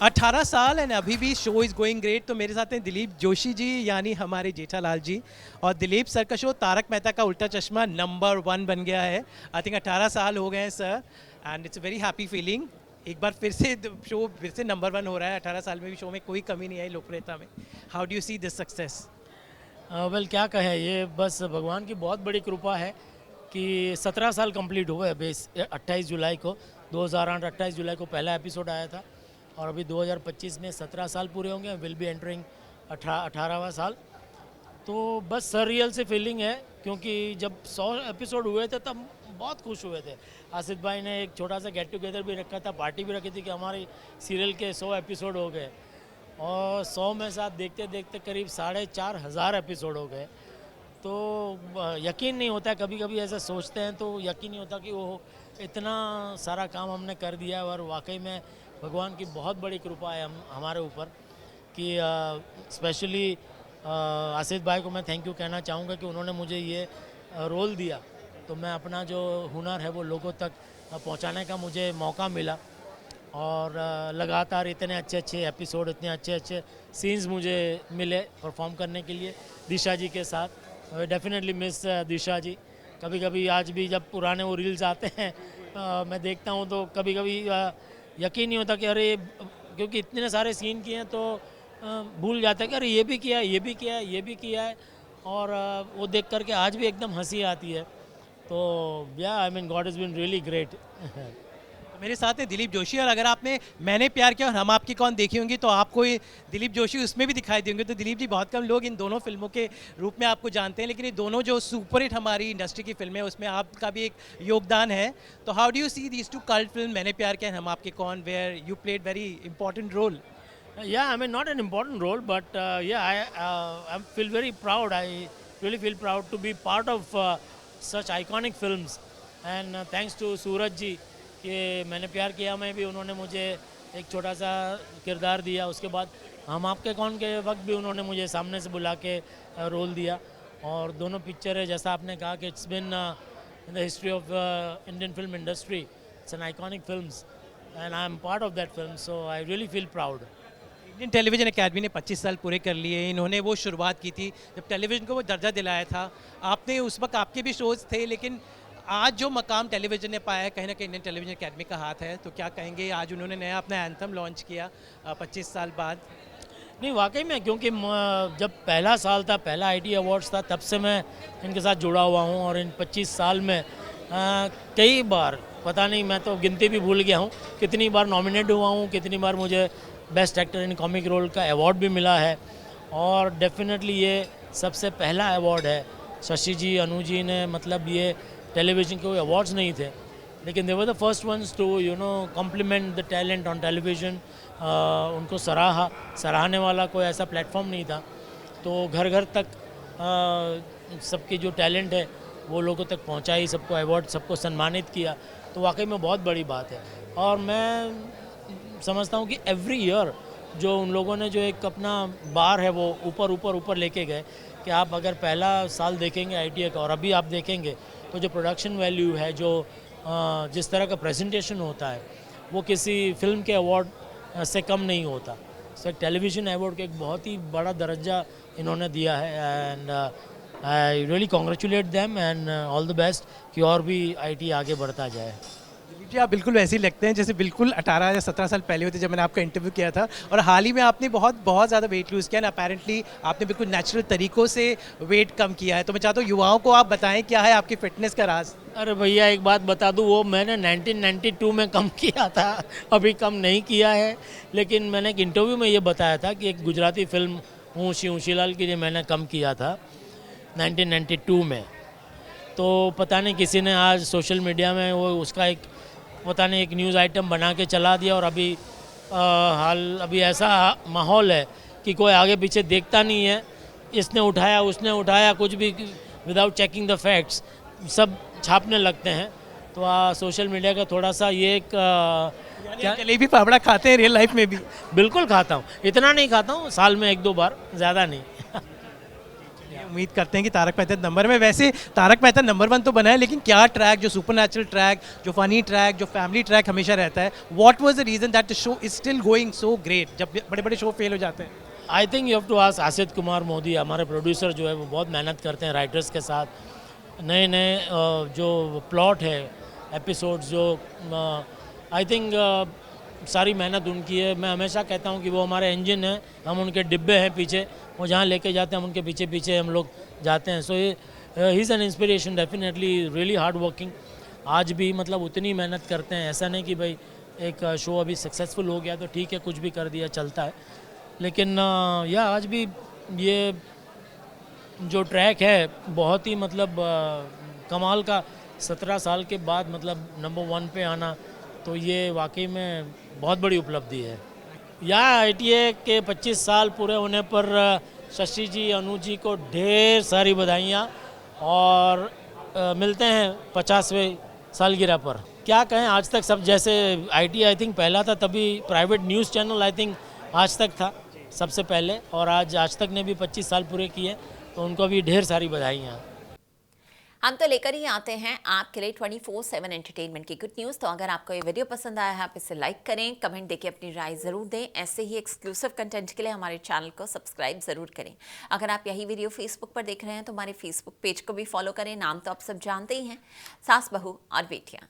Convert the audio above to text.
18 साल एंड अभी भी शो इज़ गोइंग ग्रेट। तो मेरे साथ हैं दिलीप जोशी जी, यानी हमारे जेठालाल जी। और दिलीप सर का शो तारक मेहता का उल्टा चश्मा नंबर 1 बन गया है। आई थिंक 18 साल हो गए हैं sir, and it's a very happy feeling. एक बार फिर से शो फिर से नंबर 1 हो रहा है। 18 साल में भी शो में कोई कमी नहीं आई लोकप्रियता में। How do you see this success? Well क्या कहें, ये बस भगवान की बहुत बड़ी कृपा है कि 17 साल कंप्लीट हुए अभी 28 जुलाई को 2008 28 जुलाई को पहला एपिसोड आया था और अभी 2025 में 17 साल पूरे होंगे। विल बी एंटरिंग 18वां साल। तो बस सररियल से फीलिंग है क्योंकि जब 100 एपिसोड हुए थे तब बहुत खुश हुए थे। आसिफ भाई ने एक छोटा सा गेट टुगेदर भी रखा था, पार्टी भी रखी थी कि हमारी सीरियल के 100 एपिसोड हो गए और 100 में साथ देखते देखते करीब 4,500 एपिसोड हो गए। तो यकीन नहीं होता है, कभी कभी ऐसा सोचते हैं तो यकीन नहीं होता कि वो इतना सारा काम हमने कर दिया है। और वाकई में भगवान की बहुत बड़ी कृपा है हमारे ऊपर कि स्पेशली आसिफ भाई को मैं थैंक यू कहना चाहूँगा कि उन्होंने मुझे ये रोल दिया तो मैं अपना जो हुनर है वो लोगों तक पहुँचाने का मुझे मौका मिला। और लगातार इतने अच्छे अच्छे एपिसोड, इतने अच्छे अच्छे सीन्स मुझे मिले परफॉर्म करने के लिए दिशा जी के साथ। डेफिनेटली मिस दिशा जी। कभी कभी आज भी जब पुराने वो रील्स आते हैं मैं देखता हूँ तो कभी कभी यकीन नहीं होता कि अरे क्योंकि इतने सारे सीन किए हैं तो भूल जाता है कि अरे ये भी किया है, ये भी किया है, ये भी किया है। और वो देख करके आज भी एकदम हंसी आती है। तो yeah I mean God is been really great. मेरे साथ है दिलीप जोशी, और अगर आपने मैंने प्यार किया और हम आपकी कौन देखी होंगी तो आपको ये दिलीप जोशी उसमें भी दिखाई देंगे। तो दिलीप जी, बहुत कम लोग इन दोनों फिल्मों के रूप में आपको जानते हैं, लेकिन ये दोनों जो सुपरहिट हमारी इंडस्ट्री की फिल्में उसमें आपका भी एक योगदान है। तो how do you see these two cult film, Maine Pyar Kiya Hum Aapke Kaun, where you played very important role? Yeah, I mean, not an important role, but I feel very proud. I really feel proud to be part of such iconic films. And thanks to सूरज जी कि मैंने प्यार किया में भी उन्होंने मुझे एक छोटा सा किरदार दिया। उसके बाद हम आपके कौन के वक्त भी उन्होंने मुझे सामने से बुला के रोल दिया। और दोनों पिक्चर है जैसा आपने कहा कि it's been in the history of Indian film industry, it's an iconic films and I am part of that film, so I really feel proud. Indian television academy ने 25 साल पूरे कर लिए। इन्होंने वो शुरुआत की थी जब टेलीविजन को वो दर्जा दिलाया था। आपने उस वक्त आपके भी शोज थे, लेकिन आज जो मकाम टेलीविजन ने पाया है कहीं ना कहीं इंडियन टेलीविजन एकेडमी का हाथ है। तो क्या कहेंगे, आज उन्होंने नया अपना एंथम लॉन्च किया 25 साल बाद? नहीं, वाकई में क्योंकि जब पहला साल था, पहला आईटी अवार्ड्स था, तब से मैं इनके साथ जुड़ा हुआ हूँ। और इन 25 साल में कई बार, पता नहीं मैं तो गिनती भी भूल गया हूँ कितनी बार नॉमिनेट हुआ हूँ, कितनी बार मुझे best actor in comic role का अवार्ड भी मिला है। और डेफिनेटली ये सबसे पहला अवार्ड है। शशि जी, अनु जी ने, मतलब ये टेलीविज़न के कोई अवार्ड्स नहीं थे, लेकिन they were the first ones to compliment the talent on television. उनको सराहने वाला कोई ऐसा प्लेटफॉर्म नहीं था। तो घर घर तक सबकी जो टैलेंट है वो लोगों तक पहुंचाई, सबको अवार्ड, सबको सम्मानित किया। तो वाकई में बहुत बड़ी बात है। और मैं समझता हूँ कि एवरी ईयर जो उन लोगों ने जो एक अपना बार है वो ऊपर ऊपर ऊपर लेके गए कि आप अगर पहला साल देखेंगे आईटीआई का और अभी आप देखेंगे तो जो प्रोडक्शन वैल्यू है, जो जिस तरह का प्रेजेंटेशन होता है, वो किसी फिल्म के अवार्ड से कम नहीं होता। सो टेलीविज़न अवार्ड का एक बहुत ही बड़ा दर्जा इन्होंने दिया है। And I really congratulate them and all the best कि और भी आईटी आगे बढ़ता जाए। दिलीप जी, आप बिल्कुल वैसे ही लगते हैं जैसे बिल्कुल 18 या 17 साल पहले होते जब मैंने आपका इंटरव्यू किया था। और हाल ही में आपने बहुत बहुत ज़्यादा वेट लूज़ किया ना। अपेरेंटली आपने बिल्कुल नेचुरल तरीक़ों से वेट कम किया है। तो मैं चाहता हूँ युवाओं को आप बताएं क्या है आपकी फ़िटनेस का राज? अरे भैया, एक बात बता दूँ, वो मैंने 1992 में कम किया था, अभी कम नहीं किया है। लेकिन मैंने एक इंटरव्यू में ये बताया था कि एक गुजराती फिल्म ऊँची ऊँचीलाल के लिए मैंने कम किया था 1992 में। तो पता नहीं किसी ने आज सोशल मीडिया में वो उसका एक पता नहीं एक न्यूज़ आइटम बना के चला दिया। और अभी अभी ऐसा माहौल है कि कोई आगे पीछे देखता नहीं है। इसने उठाया, उसने उठाया, कुछ भी विदाउट चेकिंग द फैक्ट्स सब छापने लगते हैं। तो सोशल मीडिया का थोड़ा सा ये एक क्या जलेबी फाफड़ा खाते हैं रियल लाइफ में भी? बिल्कुल खाता हूँ, इतना नहीं खाता हूँ, साल में 1-2 बार, ज़्यादा नहीं। उम्मीद करते हैं कि तारक मेहता नंबर में, वैसे तारक मेहता नंबर 1 तो बना है, लेकिन क्या ट्रैक, जो सुपरनैचुरल ट्रैक, जो फनी ट्रैक, जो फैमिली ट्रैक हमेशा रहता है, what was the reason that the show is still going so great जब बड़े बड़े शो फेल हो जाते हैं? I think you have to ask Asit Kumar Modi, हमारे प्रोड्यूसर जो है वो बहुत मेहनत करते हैं राइटर्स के साथ। नए नए जो प्लॉट है, एपिसोड्स जो आई थिंक सारी मेहनत उनकी है। मैं हमेशा कहता हूँ कि वो हमारे इंजन हैं, हम उनके डिब्बे हैं पीछे, वो जहाँ लेके जाते हैं हम उनके पीछे पीछे हम लोग जाते हैं। So he is an inspiration definitely, really hard working. आज भी मतलब उतनी मेहनत करते हैं, ऐसा नहीं कि भाई एक शो अभी सक्सेसफुल हो गया तो ठीक है कुछ भी कर दिया चलता है, लेकिन या आज भी ये जो ट्रैक है बहुत ही मतलब कमाल का, 17 साल के बाद मतलब नंबर 1 पे आना, तो ये वाकई में बहुत बड़ी उपलब्धि है। या ITA के 25 साल पूरे होने पर शशि जी, अनु जी को ढेर सारी बधाइयाँ, और मिलते हैं 50वें सालगिरह पर। क्या कहें, आज तक सब, जैसे ITA आई थिंक पहला था, तभी private news channel I think आज तक था सबसे पहले, और आज तक ने भी 25 साल पूरे किए, तो उनको भी ढेर सारी बधाइयाँ। हम तो लेकर ही आते हैं आपके लिए 24/7 एंटरटेनमेंट की गुड न्यूज़। तो अगर आपको ये वीडियो पसंद आया है, आप इसे लाइक करें, कमेंट देके अपनी राय ज़रूर दें। ऐसे ही एक्सक्लूसिव कंटेंट के लिए हमारे चैनल को सब्सक्राइब ज़रूर करें। अगर आप यही वीडियो फेसबुक पर देख रहे हैं तो हमारे फेसबुक पेज को भी फॉलो करें। नाम तो आप सब जानते ही हैं, सास बहू और बेटियाँ।